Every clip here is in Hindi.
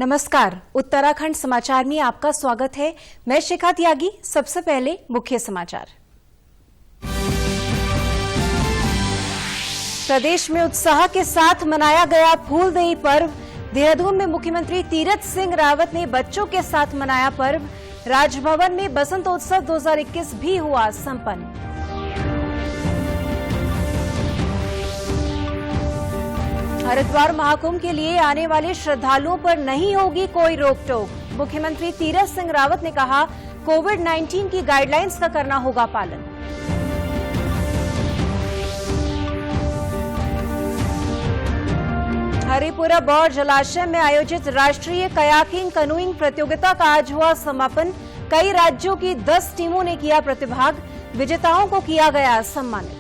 नमस्कार, उत्तराखंड समाचार में आपका स्वागत है। मैं शिखा त्यागी। सबसे पहले मुख्य समाचार। प्रदेश में उत्साह के साथ मनाया गया फूलदेई पर्व। देहरादून में मुख्यमंत्री तीरथ सिंह रावत ने बच्चों के साथ मनाया पर्व। राजभवन में बसंतोत्सव 2021 भी हुआ संपन्न। हरिद्वार महाकुंभ के लिए आने वाले श्रद्धालुओं पर नहीं होगी कोई रोक टोक। मुख्यमंत्री तीरथ सिंह रावत ने कहा, कोविड-19 की गाइडलाइंस का करना होगा पालन। हरिपुरा बौर जलाशय में आयोजित राष्ट्रीय कयाकिंग कनूइंग प्रतियोगिता का आज हुआ समापन। कई राज्यों की 10 टीमों ने किया प्रतिभाग। विजेताओं को किया गया सम्मानित।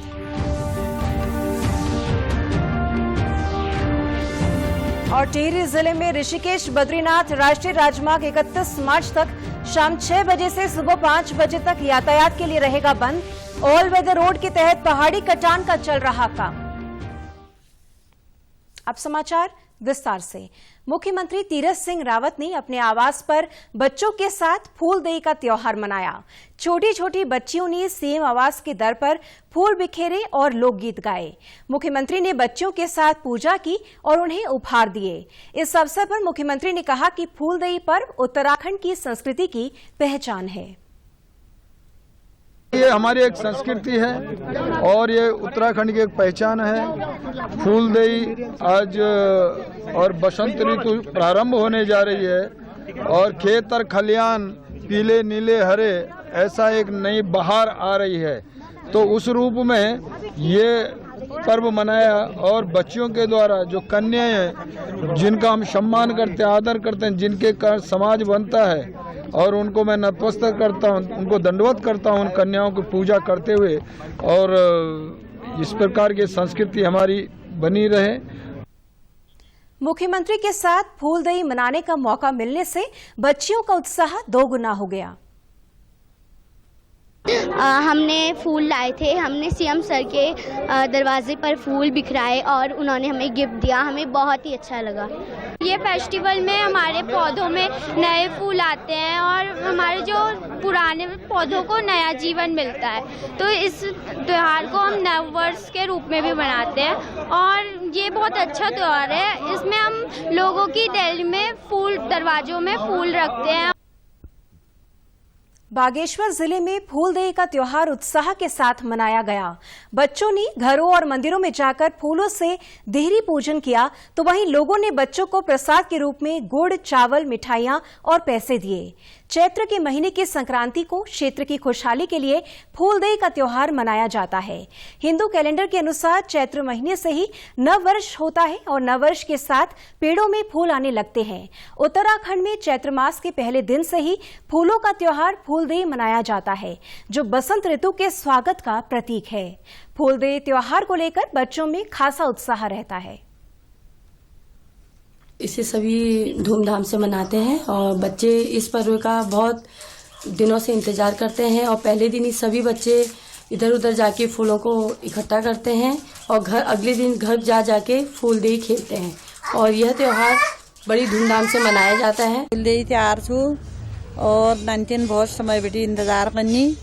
और टिहरी जिले में ऋषिकेश बद्रीनाथ राष्ट्रीय राजमार्ग 31 मार्च तक शाम 6 बजे से सुबह 5 बजे तक यातायात के लिए रहेगा बंद। ऑल वेदर रोड के तहत पहाड़ी कटान का चल रहा काम। अब समाचार विस्तार से। मुख्यमंत्री तीरथ सिंह रावत ने अपने आवास पर बच्चों के साथ फूलदेई का त्योहार मनाया। छोटी छोटी बच्चियों ने सीएम आवास के दर पर फूल बिखेरे और लोकगीत गाए। मुख्यमंत्री ने बच्चों के साथ पूजा की और उन्हें उपहार दिए। इस अवसर पर मुख्यमंत्री ने कहा कि फूलदेई पर्व उत्तराखंड की संस्कृति की पहचान है। ये हमारी एक संस्कृति है और ये उत्तराखंड की एक पहचान है। फूलदेई आज और बसंत ऋतु प्रारंभ होने जा रही है और खेत और खलियान पीले नीले हरे ऐसा एक नई बहार आ रही है। तो उस रूप में ये पर्व मनाया और बच्चियों के द्वारा जो कन्याएं हैं जिनका हम सम्मान करते हैं, आदर करते हैं, जिनके कारण समाज बनता है और उनको मैं नतमस्तक करता हूं, उनको दंडवत करता हूं, उन कन्याओं की पूजा करते हुए। और इस प्रकार की संस्कृति हमारी बनी रहे। मुख्यमंत्री के साथ फूलदेई मनाने का मौका मिलने से बच्चियों का उत्साह दोगुना हो गया। हमने फूल लाए थे, हमने सीएम सर के दरवाजे पर फूल बिखराए और उन्होंने हमें गिफ्ट दिया। हमें बहुत ही अच्छा लगा। ये फेस्टिवल में हमारे पौधों में नए फूल आते हैं और हमारे जो पुराने पौधों को नया जीवन मिलता है। तो इस त्योहार को हम नववर्ष के रूप में भी मनाते हैं और ये बहुत अच्छा त्योहार है। इसमें हम लोगों की दिल में फूल, दरवाजों में फूल रखते हैं। बागेश्वर जिले में फूलदेई का त्योहार उत्साह के साथ मनाया गया। बच्चों ने घरों और मंदिरों में जाकर फूलों से देहरी पूजन किया, तो वहीं लोगों ने बच्चों को प्रसाद के रूप में गुड़, चावल, मिठाइयां और पैसे दिए। चैत्र के महीने की संक्रांति को क्षेत्र की खुशहाली के लिए फूलदेई का त्योहार मनाया जाता है। हिंदू कैलेंडर के अनुसार चैत्र महीने से ही नववर्ष होता है और नववर्ष के साथ पेड़ों में फूल आने लगते हैं। उत्तराखंड में चैत्र मास के पहले दिन से ही फूलों का त्योहार फूलदेई मनाया जाता है, जो बसंत ऋतु के स्वागत का प्रतीक है। फूलदेई त्योहार को लेकर बच्चों में खासा उत्साह रहता है। इसे सभी धूमधाम से मनाते हैं और बच्चे इस पर्व का बहुत दिनों से इंतजार करते हैं और पहले दिन ही सभी बच्चे इधर उधर जाके फूलों को इकट्ठा करते हैं और अगले दिन घर जा जाके फूलदेई खेलते हैं और यह त्योहार बड़ी धूमधाम से मनाया जाता है। फूलदेई त्योहार छू और 19 बहुत समय बेटी इंतजार करनी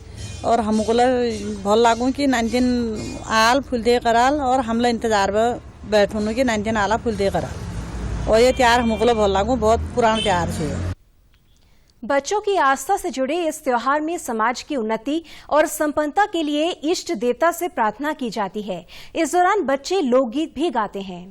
और हमको बहुत लागू कि 19 आल फूलदेई कराल और हम लोग इंतजार में बैठूँ कि 19 आला फूलदेई कराल और ये त्योहार हमको बहुत लागू, बहुत पुराना त्योहार है। बच्चों की आस्था से जुड़े इस त्योहार में समाज की उन्नति और संपन्नता के लिए इष्ट देवता से प्रार्थना की जाती है। इस दौरान बच्चे लोकगीत भी गाते हैं।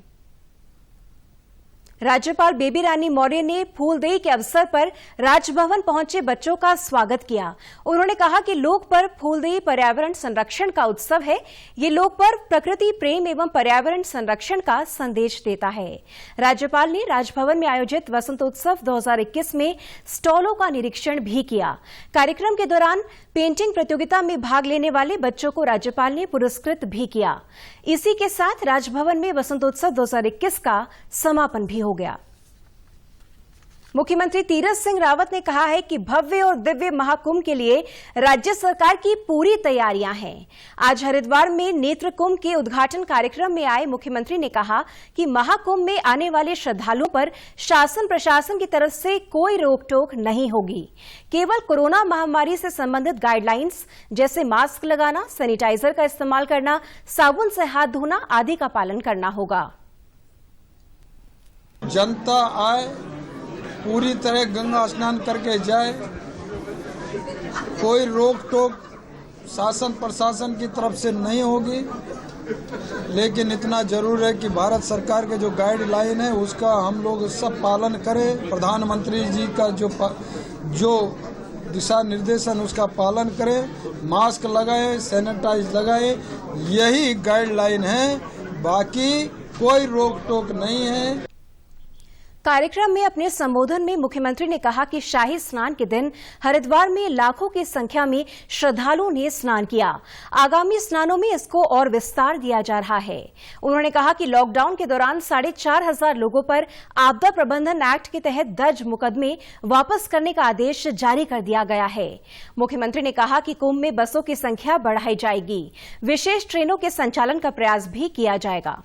राज्यपाल बेबी रानी मौर्य ने फूलदेई के अवसर पर राजभवन पहुंचे बच्चों का स्वागत किया। उन्होंने कहा कि लोक पर्व फूलदेई पर्यावरण संरक्षण का उत्सव है। ये लोक पर्व प्रकृति प्रेम एवं पर्यावरण संरक्षण का संदेश देता है। राज्यपाल ने राजभवन में आयोजित वसंतोत्सव 2021 में स्टॉलों का निरीक्षण भी किया। कार्यक्रम के दौरान पेंटिंग प्रतियोगिता में भाग लेने वाले बच्चों को राज्यपाल ने पुरस्कृत भी किया। इसी के साथ राजभवन में वसंतोत्सव 2021 का समापन भी हो गया। मुख्यमंत्री तीरथ सिंह रावत ने कहा है कि भव्य और दिव्य महाकुंभ के लिए राज्य सरकार की पूरी तैयारियां हैं। आज हरिद्वार में नेत्र कुंभ के उद्घाटन कार्यक्रम में आए मुख्यमंत्री ने कहा कि महाकुंभ में आने वाले श्रद्धालुओं पर शासन प्रशासन की तरफ से कोई रोक टोक नहीं होगी। केवल कोरोना महामारी से संबंधित गाइडलाइंस जैसे मास्क लगाना, सैनिटाइजर का इस्तेमाल करना, साबुन से हाथ धोना आदि का पालन करना होगा। जनता आए, पूरी तरह गंगा स्नान करके जाए, कोई रोक टोक शासन प्रशासन की तरफ से नहीं होगी। लेकिन इतना जरूर है कि भारत सरकार के जो गाइडलाइन है उसका हम लोग सब पालन करें। प्रधानमंत्री जी का जो दिशा निर्देशन उसका पालन करें, मास्क लगाए, सैनिटाइज लगाए, यही गाइडलाइन है, बाकी कोई रोक टोक नहीं है। कार्यक्रम में अपने संबोधन में मुख्यमंत्री ने कहा कि शाही स्नान के दिन हरिद्वार में लाखों की संख्या में श्रद्धालुओं ने स्नान किया। आगामी स्नानों में इसको और विस्तार दिया जा रहा है। उन्होंने कहा कि लॉकडाउन के दौरान 4,500 लोगों पर आपदा प्रबंधन एक्ट के तहत दर्ज मुकदमे वापस करने का आदेश जारी कर दिया गया है। मुख्यमंत्री ने कहा कि कुंभ में बसों की संख्या बढ़ाई जाएगी, विशेष ट्रेनों के संचालन का प्रयास भी किया जाएगा।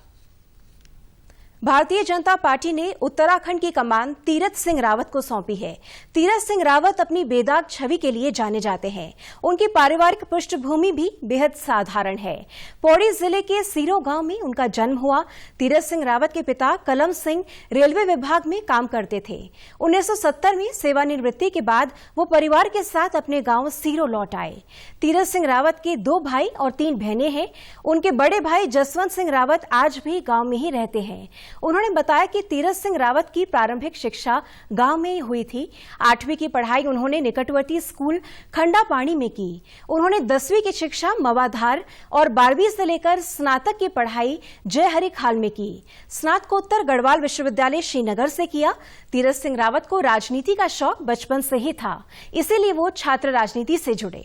भारतीय जनता पार्टी ने उत्तराखंड की कमान तीरथ सिंह रावत को सौंपी है। तीरथ सिंह रावत अपनी बेदाग छवि के लिए जाने जाते हैं। उनकी पारिवारिक पृष्ठभूमि भी बेहद साधारण है। पौड़ी जिले के सीरो गांव में उनका जन्म हुआ। तीरथ सिंह रावत के पिता कलम सिंह रेलवे विभाग में काम करते थे। 1970 में सेवानिवृत्ति के बाद वो परिवार के साथ अपने गांव सीरो लौट आए। तीरथ सिंह रावत के 2 भाई और 3 बहनें हैं। उनके बड़े भाई जसवंत सिंह रावत आज भी गांव में ही रहते हैं। उन्होंने बताया कि तीरथ सिंह रावत की प्रारंभिक शिक्षा गांव में ही हुई थी। 8वीं की पढ़ाई उन्होंने निकटवर्ती स्कूल खंडापानी में की। उन्होंने 10वीं की शिक्षा मवाधार और 12वीं से लेकर स्नातक की पढ़ाई जय हरि खाल में की। स्नातकोत्तर गढ़वाल विश्वविद्यालय श्रीनगर से किया। तीरथ सिंह रावत को राजनीति का शौक बचपन से ही था, इसीलिए वो छात्र राजनीति से जुड़े।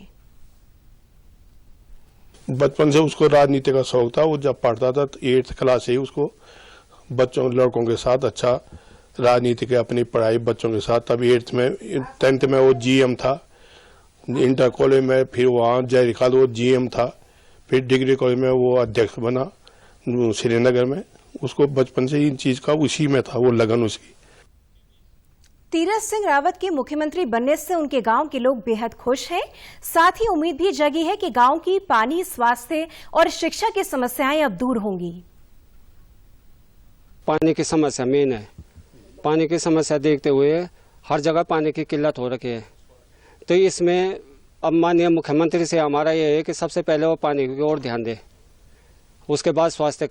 बचपन से उसको राजनीति का शौक था। वो जब पढ़ता था 8th क्लास से ही उसको बच्चों लड़कों के साथ अच्छा राजनीति के अपनी पढ़ाई बच्चों के साथ। तब 10th में वो GM था, इंटर कॉलेज में फिर वहाँ जय खाल वो GM था, फिर डिग्री कॉलेज में वो अध्यक्ष बना श्रीनगर में। उसको बचपन से इन चीज का उसी में था वो लगन उसकी। तीरथ सिंह रावत के मुख्यमंत्री बनने से उनके गांव के लोग बेहद खुश हैं। साथ ही उम्मीद भी जगी है कि गांव की पानी, स्वास्थ्य और शिक्षा की समस्याएं अब दूर होंगी। पानी की समस्या मेन है। पानी की समस्या देखते हुए हर जगह पानी की किल्लत हो रखी है। तो इसमें अब माननीय मुख्यमंत्री से हमारा ये है कि सबसे पहले वो पानी की ओर ध्यान दे। उसके बाद स्वास्थ्य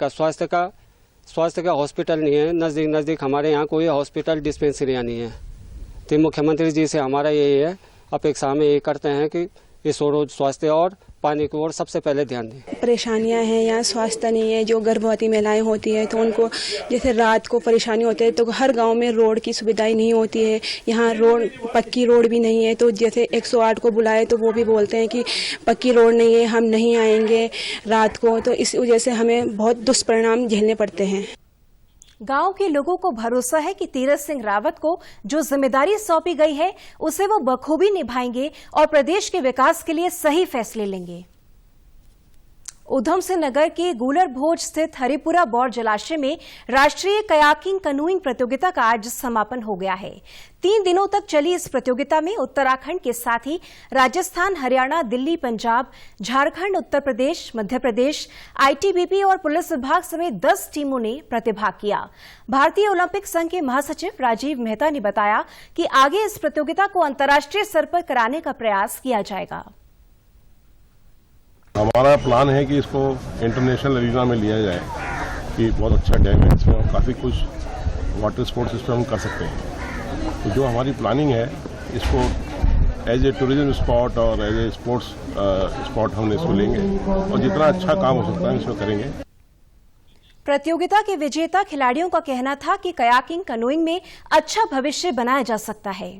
का हॉस्पिटल नहीं है, नज़दीक हमारे यहाँ कोई हॉस्पिटल डिस्पेंसरियाँ नहीं है। तो मुख्यमंत्री जी से हमारा यही है, अपेक्षा हम ये करते हैं कि इस ओर स्वास्थ्य और पानी की ओर सबसे पहले ध्यान दें। परेशानियां हैं, यहाँ स्वास्थ्य नहीं है। जो गर्भवती महिलाएं होती है तो उनको जैसे रात को परेशानी होती है, तो हर गांव में रोड की सुविधाएं नहीं होती है। यहाँ पक्की रोड भी नहीं है। तो जैसे 108 को बुलाए तो वो भी बोलते हैं कि पक्की रोड नहीं है, हम नहीं आएंगे रात को। तो इस वजह से हमें बहुत दुष्परिणाम झेलने पड़ते हैं। गांव के लोगों को भरोसा है कि तीरथ सिंह रावत को जो जिम्मेदारी सौंपी गई है उसे वो बखूबी निभाएंगे और प्रदेश के विकास के लिए सही फैसले लेंगे। उधम सिंह नगर के गूलर भोज स्थित हरिपुरा बौर जलाशय में राष्ट्रीय कयाकिंग कनूइंग प्रतियोगिता का आज समापन हो गया है। 3 दिनों तक चली इस प्रतियोगिता में उत्तराखंड के साथ ही राजस्थान, हरियाणा, दिल्ली, पंजाब, झारखंड, उत्तर प्रदेश, मध्य प्रदेश, ITBP और पुलिस विभाग समेत 10 टीमों ने प्रतिभाग किया। भारतीय ओलंपिक संघ के महासचिव राजीव मेहता ने बताया कि आगे इस प्रतियोगिता को अंतर्राष्ट्रीय स्तर पर कराने का प्रयास किया जाएगा। हमारा प्लान है कि इसको इंटरनेशनल एरिना में लिया जाए कि बहुत अच्छा डैम है इसमें और काफ़ी कुछ वाटर स्पोर्ट्स इसमें हम कर सकते हैं। तो जो हमारी प्लानिंग है इसको एज ए टूरिज्म स्पॉट और एज ए स्पोर्ट्स स्पॉट हम इसको लेंगे और जितना अच्छा काम हो सकता है इसमें करेंगे। प्रतियोगिता के विजेता खिलाड़ियों का कहना था कि कयाकिंग कनोइंग में अच्छा भविष्य बनाया जा सकता है।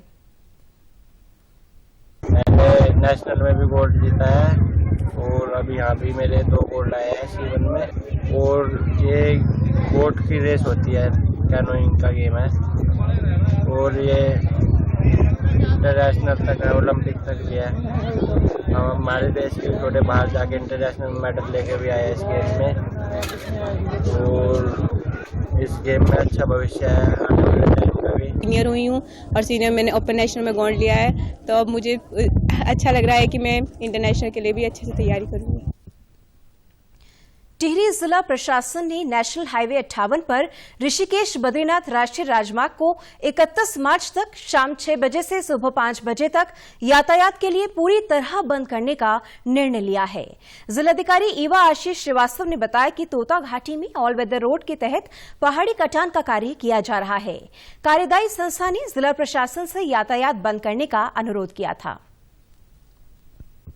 मैंने नेशनल में भी गोल्ड जीता है और अभी यहाँ भी मेरे 2 गोल्ड आए हैं C1 में। और ये बोट की रेस होती है, कैनोइंग का गेम है। और ये इंटरनेशनल तक है, ओलंपिक तक भी है। हम हमारे देश के छोटे बाहर जाके इंटरनेशनल मेडल लेके भी आए इस गेम में, और इस गेम में अच्छा भविष्य है आने वाले टाइम का भी। सीनियर हुई हूँ और सीनियर मैंने ओपन नेशनल में गोल्ड लिया है, तो अब मुझे अच्छा लग रहा है कि मैं इंटरनेशनल के लिए भी अच्छे से तैयारी करूँगी। टिहरी जिला प्रशासन ने नेशनल हाईवे 58 पर ऋषिकेश बद्रीनाथ राष्ट्रीय राजमार्ग को 31 मार्च तक शाम 6 बजे से सुबह 5 बजे तक यातायात के लिए पूरी तरह बंद करने का निर्णय लिया है। जिलाधिकारी ईवा आशीष श्रीवास्तव ने बताया कि तोता घाटी में ऑल वेदर रोड के तहत पहाड़ी कटान का कार्य किया जा रहा है। कार्यदायी संस्था ने जिला प्रशासन से यातायात बंद करने का अनुरोध किया था।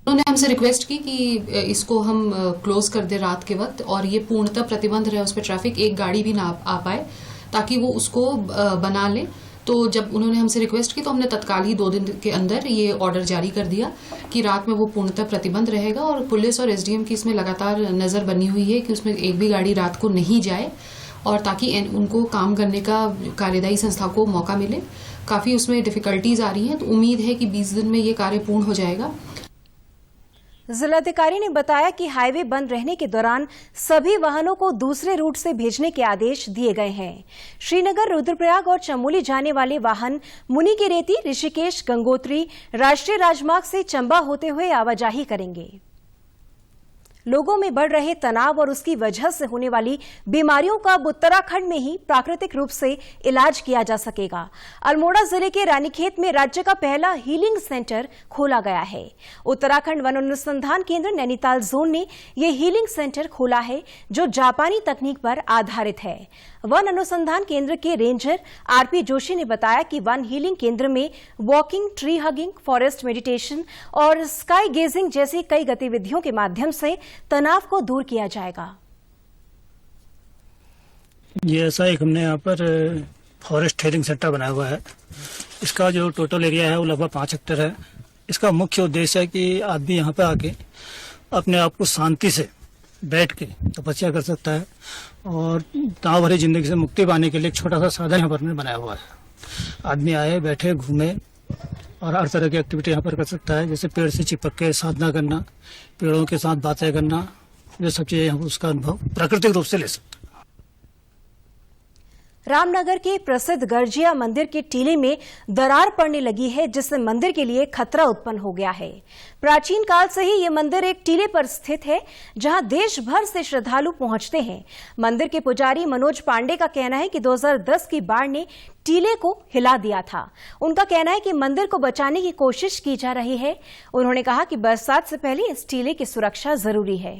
उन्होंने हमसे रिक्वेस्ट की कि इसको हम क्लोज कर दे रात के वक्त, और ये पूर्णतः प्रतिबंध रहे, उस पर ट्रैफिक एक गाड़ी भी ना आ पाए, ताकि वो उसको बना ले। तो जब उन्होंने हमसे रिक्वेस्ट की तो हमने तत्काल ही 2 दिन के अंदर ये ऑर्डर जारी कर दिया कि रात में वो पूर्णतः प्रतिबंध रहेगा, और पुलिस और एसडीएम की इसमें लगातार नजर बनी हुई है कि उसमें एक भी गाड़ी रात को नहीं जाए, और ताकि उनको काम करने का कार्यदायी संस्था को मौका मिले। काफी उसमें डिफिकल्टीज आ रही हैं, तो उम्मीद है कि 20 दिन में ये कार्य पूर्ण हो जाएगा। जिलाधिकारी ने बताया कि हाईवे बंद रहने के दौरान सभी वाहनों को दूसरे रूट से भेजने के आदेश दिए गए हैं। श्रीनगर, रुद्रप्रयाग और चमोली जाने वाले वाहन मुनि की रेती, ऋषिकेश, गंगोत्री राष्ट्रीय राजमार्ग से चंबा होते हुए आवाजाही करेंगे। लोगों में बढ़ रहे तनाव और उसकी वजह से होने वाली बीमारियों का अब उत्तराखंड में ही प्राकृतिक रूप से इलाज किया जा सकेगा। अल्मोड़ा जिले के रानीखेत में राज्य का पहला हीलिंग सेंटर खोला गया है। उत्तराखंड वन अनुसंधान केंद्र नैनीताल जोन ने यह हीलिंग सेंटर खोला है, जो जापानी तकनीक पर आधारित है। वन अनुसंधान केंद्र के रेंजर आरपी जोशी ने बताया कि वन हीलिंग केंद्र में walking, tree hugging, forest meditation और स्काई गेजिंग जैसी कई गतिविधियों के माध्यम से तनाव को दूर किया जाएगा। ये ऐसा एक हमने यहाँ पर फॉरेस्ट हीलिंग सेंटर बनाया हुआ है। इसका जो टोटल एरिया है वो लगभग 5 हेक्टेयर है। इसका मुख्य उद्देश्य है कि आदमी यहाँ पे आके अपने आप को शांति से बैठ के तपस्या कर सकता है, और तनाव भरी जिंदगी से मुक्ति पाने के लिए एक छोटा सा साधन यहाँ पर बनाया हुआ है। आदमी आए, बैठे, घूमे और हर तरह की एक्टिविटी यहाँ पर कर सकता है, जैसे पेड़ से चिपक के साधना करना, पेड़ों के साथ बातें करना, ये सब चीजें उसका अनुभव प्राकृतिक रूप से ले सकते हैं। रामनगर के प्रसिद्ध गर्जिया मंदिर के टीले में दरार पड़ने लगी है, जिससे मंदिर के लिए खतरा उत्पन्न हो गया है। प्राचीन काल से ही ये मंदिर एक टीले पर स्थित है, जहां देश भर से श्रद्धालु पहुंचते हैं। मंदिर के पुजारी मनोज पांडे का कहना है कि 2010 की बाढ़ ने टीले को हिला दिया था। उनका कहना है कि मंदिर को बचाने की कोशिश की जा रही है। उन्होंने कहा कि बरसात से पहले इस टीले की सुरक्षा जरूरी है।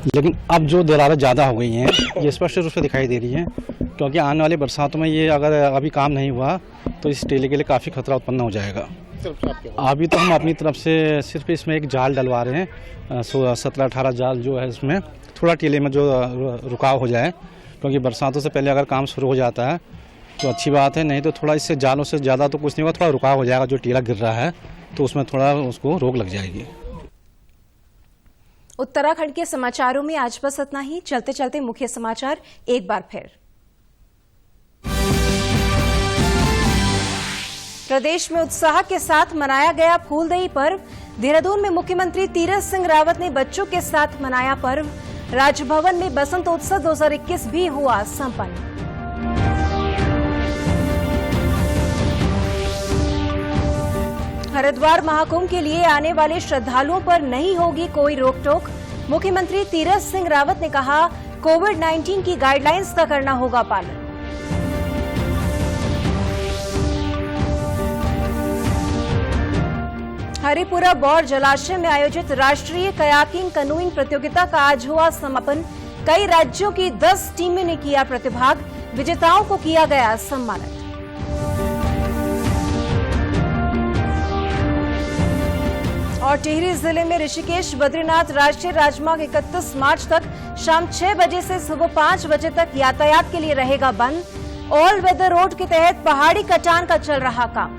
लेकिन अब जो दरारें ज़्यादा हो गई हैं, ये स्पष्ट रूप से दिखाई दे रही हैं, क्योंकि आने वाली बरसातों में ये अगर अभी काम नहीं हुआ तो इस टीले के लिए काफ़ी खतरा उत्पन्न हो जाएगा। अभी तो हम अपनी तरफ से सिर्फ इसमें एक जाल डलवा रहे हैं, 17-18 जाल जो है इसमें, थोड़ा टीले में जो रुकाव हो जाए, क्योंकि बरसातों से पहले अगर काम शुरू हो जाता है तो अच्छी बात है, नहीं तो थोड़ा इससे जालों से ज़्यादा तो कुछ नहीं होगा, थोड़ा रुकाव हो जाएगा। जो टीला गिर रहा है तो उसमें थोड़ा उसको रोक लग जाएगी। उत्तराखंड के समाचारों में आज बस इतना ही। चलते चलते मुख्य समाचार एक बार फिर। प्रदेश में उत्साह के साथ मनाया गया फूलदेई पर्व। देहरादून में मुख्यमंत्री तीरथ सिंह रावत ने बच्चों के साथ मनाया पर्व। राजभवन में बसंतोत्सव 2021 भी हुआ संपन्न। हरिद्वार महाकुंभ के लिए आने वाले श्रद्धालुओं पर नहीं होगी कोई रोक टोक। मुख्यमंत्री तीरथ सिंह रावत ने कहा, कोविड-19 की गाइडलाइंस का करना होगा पालन। हरिपुरा बौर जलाशय में आयोजित राष्ट्रीय कयाकिंग कनूइंग प्रतियोगिता का आज हुआ समापन। कई राज्यों की 10 टीमें ने किया प्रतिभाग। विजेताओं को किया गया सम्मानित। और टिहरी जिले में ऋषिकेश बद्रीनाथ राष्ट्रीय राजमार्ग 31 मार्च तक शाम 6 बजे से सुबह 5 बजे तक यातायात के लिए रहेगा बंद। ऑल वेदर रोड के तहत पहाड़ी कटान का चल रहा काम।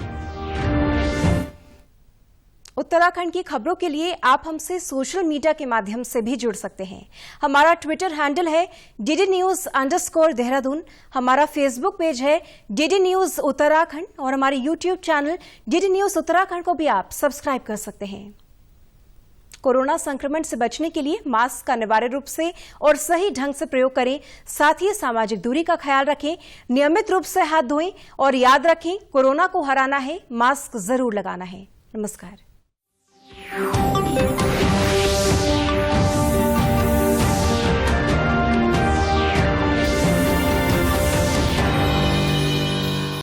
उत्तराखंड की खबरों के लिए आप हमसे सोशल मीडिया के माध्यम से भी जुड़ सकते हैं। हमारा ट्विटर हैंडल है DDNews_देहरादून, हमारा फेसबुक पेज है DD News उत्तराखंड और हमारे YouTube channel DD News Uttarakhand को भी आप सब्सक्राइब कर सकते हैं। कोरोना संक्रमण से बचने के लिए मास्क का अनिवार्य रूप से और सही ढंग से प्रयोग करें। साथ ही सामाजिक दूरी का ख्याल रखें, नियमित रूप से हाथ धोएं और याद रखें, कोरोना को हराना है, मास्क जरूर लगाना है। नमस्कार।